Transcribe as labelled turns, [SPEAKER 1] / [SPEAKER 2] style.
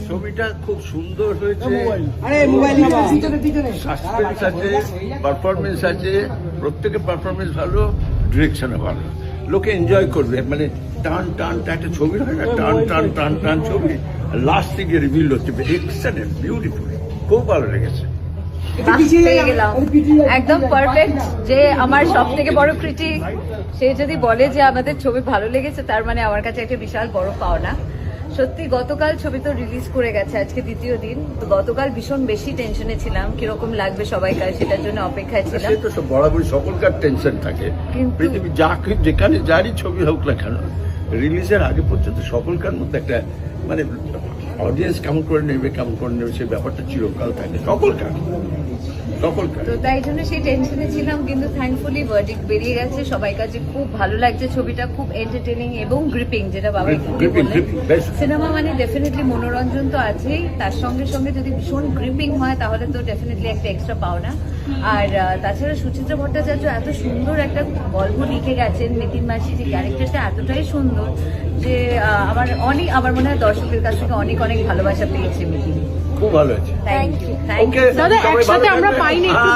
[SPEAKER 1] ছবিটা খুব সুন্দর হয়েছে, সাসপেন্স আছে, পারফরমেন্স আছে, প্রত্যেকের পারফরমেন্স ভালো, ডিরেকশনে ভালো, লোকে এনজয় করবে। মানে টান টান একটা ছবি হয় না, টান টান টান টান ছবি, লাস্ট থেকে রিভিল হচ্ছে এক্সেলেন্ট, বিউটিফুল, খুব ভালো লেগেছে।
[SPEAKER 2] একদম পারফেক্ট। যে আমার সব থেকে বড় ক্রিটিক সে যদি বলে যে আমাদের ছবি ভালো লেগেছে, তার মানে আমার কাছে একটা বিশাল বড় পাওনা। সত্যি গতকাল ছবি তো রিলিজ করে গেছে, আজকে দ্বিতীয় দিন। তো গতকাল ভীষণ বেশি টেনশনে ছিলাম, কিরকম লাগবে সবাইকার, সেটার জন্য অপেক্ষায় ছিলাম।
[SPEAKER 1] সে তো বরাবরই সকলকার টেনশন থাকে, পৃথিবী যেখানে যারই ছবি হোক না কেন, রিলিজের আগে পর্যন্ত সকলকার মধ্যে একটা মানে অডিয়েন্স কেমন করে নেবে সেই ব্যাপারটা চিরকাল থাকে সকলকার।
[SPEAKER 2] তো তাই জন্য সেই টেনশনে ছিলাম, কিন্তু থ্যাঙ্কফুলি ভার্ডিক্ট বেরিয়ে গেছে। সবাই কাছে খুব ভালো লাগছে ছবিটা, খুব এন্টারটেনিং এবং গ্রিপিং, যেটা বাবা বললেন। সিনেমা মানে ডেফিনেটলি মনোরঞ্জন তো আছেই, তার সঙ্গে সঙ্গে যদি ভীষণ গ্রিপিং হয় তাহলে তো ডেফিনেটলি একটা এক্সট্রা পাওনা। আর তাছাড়া সুচিত্রা ভট্টাচার্য এত সুন্দর একটা গল্প লিখে গেছেন, নিতিন মাসি যে ক্যারেক্টারটা এতটাই সুন্দর যে আমার মনে হয় দর্শকের কাছ থেকে অনেক অনেক ভালোবাসা পেয়েছে মিতিন।
[SPEAKER 1] খুব ভালো আছে।
[SPEAKER 2] Thank you.
[SPEAKER 3] দাদা একসাথে আমরা পাইনি একটু